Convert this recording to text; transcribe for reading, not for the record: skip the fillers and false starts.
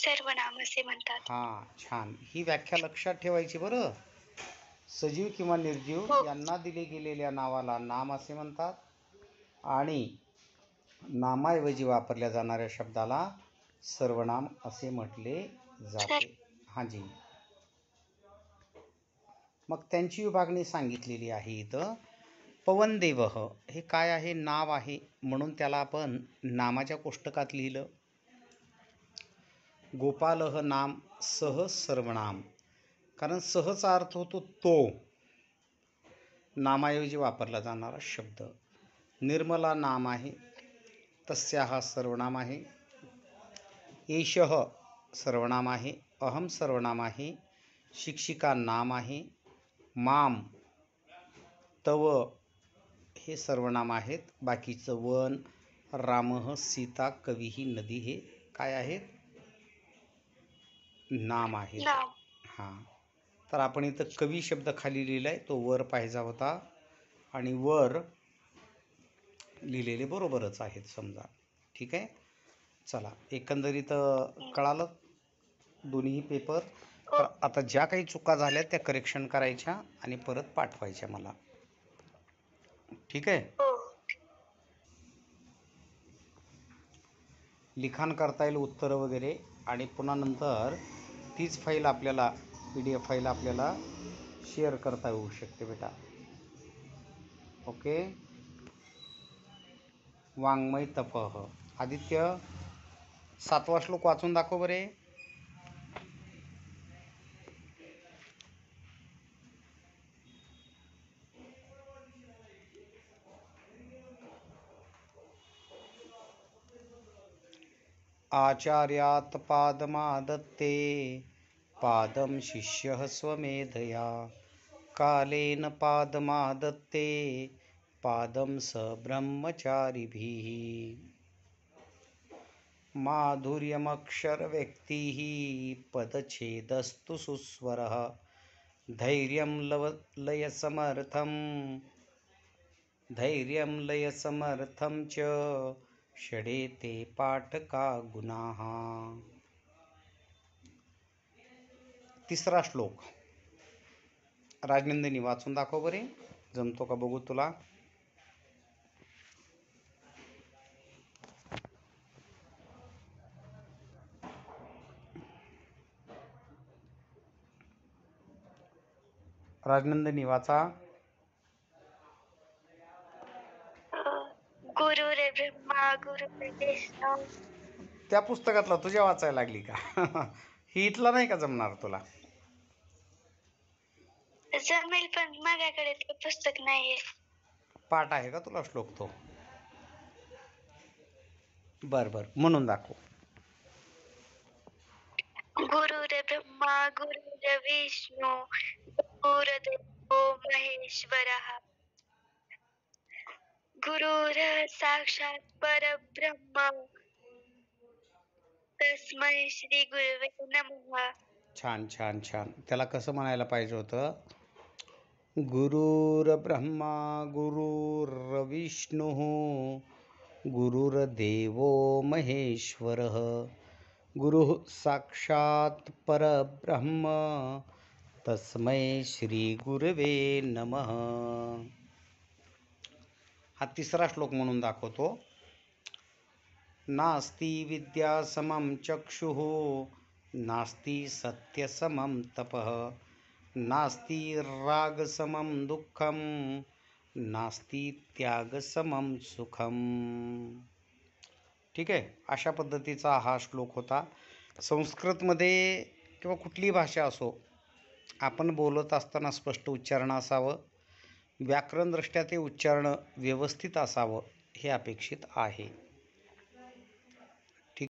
सर्वनाम असे म्हणतात. हां, छान. ही व्याख्या लक्षात ठेवायची बरं. सजीव किंवा निर्जीव हो. यांना दिले गेलेल्या नावाला नाम असे म्हणतात आणि नामाऐवजी वापरल्या जाणाऱ्या शब्दाला सर्वनाम असे म्हटले जाते. हां जी. मग त्यांची विभागणी सांगितलेली आहे इथं. पवनदेवः हे काय आहे? नाव आहे, म्हणून त्याला आपण नामाच्या कोष्टकात लिहिलं. गोपालः नाम सह सर्वनाम, कारण सहचा अर्थ होतो तो, नामाऐवजी वापरला जाणारा शब्द. निर्मला नाम आहे, तस्याः सर्वनाम आहे. एषः सर्वनाम आहे. अहम सर्वनाम आहे. शिक्षिका नाम आहे. माम, तव हे सर्वनाम आहेत. बाकीचं वन, रामः, सीता, कवी ही नदी हे काय आहेत? नाम आहेत. नाम. हां, तर आपण इथं कवी शब्द खाली लिहिला आहे, तो वर पाहिजा होता आणि वर लिहिलेले बरोबरच आहेत समजा. ठीक आहे. चला, एकंदरीत कळालं दोन्ही पेपर. तर आता ज्या काही चुका झाल्या त्या करेक्शन करायच्या आणि परत पाठवायच्या मला. ठीक आहे. हो. लिखाण करता येईल, उत्तरं वगैरे, आणि पुन्हा नंतर तीच फाईल आपल्याला PDF फाईल आपल्याला शेअर करता येऊ शकते बेटा. ओके. वाङ्मय तपः. आदित्य 7वा श्लोक वाचून दाखव बरे. आचार्यात् पादमादत्ते पादं शिष्यः स्वमेधया कालेन पादमादत्ते पादं स ब्रह्मचारिभिः. माधुर्यमक्षरव्यक्तिः पदच्छेदस्तु सुस्वरः धैर्यं लयसमर्थं च षडेते पाठका गुणाः. तिसरा श्लोक राजनंदिनी वाचून दाखव बरे, जमतो का बघू तुला. राजनंदिनी वाचा. गुरुर्ब्रह्मा गुरुर्विष्णू. त्या पुस्तकातला तुझ्या वाचायला लागली का? ही इथला नाही का जमणार तुला? जमेल, पण माझ्याकडे ते पुस्तक नाहीये. पाठ आहे का तुला श्लोक तो? बर बर, म्हणून दाखव. गुरुर्ब्रह्मा गुरुर्विष्णू गुरुर्देवो महेश्वरः गुरुर साक्षात परब्रह्म तस्मै श्री गुरुवे नमः. छान छान छान. त्याला कसं म्हणायला पाहिजे होतं? गुरुर्ब्रह्मा गुरुर्विष्णुः गुरुर्देवो महेश्वरः गुरुः साक्षात् परब्रह्म तस्मै श्री गुरवे नमः. हा तिसरा श्लोक म्हणून दाखवतो. नास्ति विद्या समं चक्षुः नास्ति सत्य समं तपः नास्ति राग समं दुःखम नास्ति त्याग समं सुखम. ठीक आहे. अशा पद्धतीचा हा श्लोक होता. संस्कृतमध्ये किंवा कुठलीही भाषा असो, आपण बोलत असताना स्पष्ट उच्चारण असावं, व्याकरणदृष्ट्या ते उच्चारण व्यवस्थित असावं हे अपेक्षित आहे.